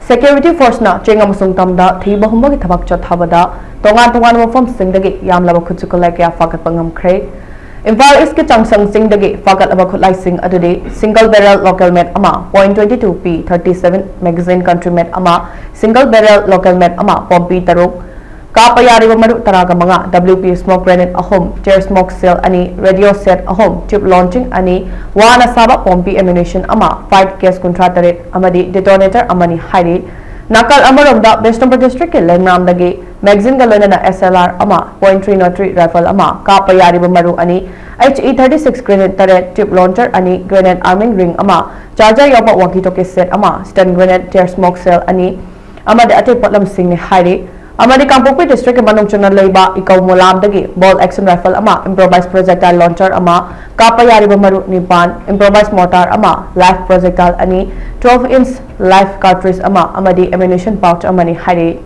Security Forcena Chengamusung Tamda Thiba Humba Tabak Chathabada Tongan Mafam Singdagi Yamlaba Khutlai Fagatpa Ngamkhre Impal East Changsang Singdagi Fagatpa Khutlai Sing Adude Single Barrel Local Met Ama 0.22p 37 Magazine Country Met Ama Single Barrel Local Met Ama Pompi Taruk Kapayari Maru Taraga Manga WP Smoke Grenade Ahom Chair Smoke Cell Ani Radio Set Ahom Tube Launching Ani Wana Saba Pompi Ammunition Ama 5 Case Contractorate Amadi Detonator Amani Haidi Nakal Amaromda West Number District Lemram Dagi Magazine Galona SLR Ama .303 Rifle Ama Kapayari Maru Ani HE36 Grenade Turret Tube Launcher Ani Grenade Arming Ring Ama Charger Yoba Walkie Talkie Set Ama Stun Grenade Chair Smoke Cell Ani Amadi Ate Potlam Singh Haidi Amadi Kampupi District Manungchuna Leiba Ikaw Mulam Dagi Ball Action Rifle Ama Improvised Projectile Launcher Ama Kapayari Maru Nipan Improvised Mortar Ama Live Projectile Ani 12-inch Live Cartridge Ama Amadi Ammunition Pouch Amani Haidi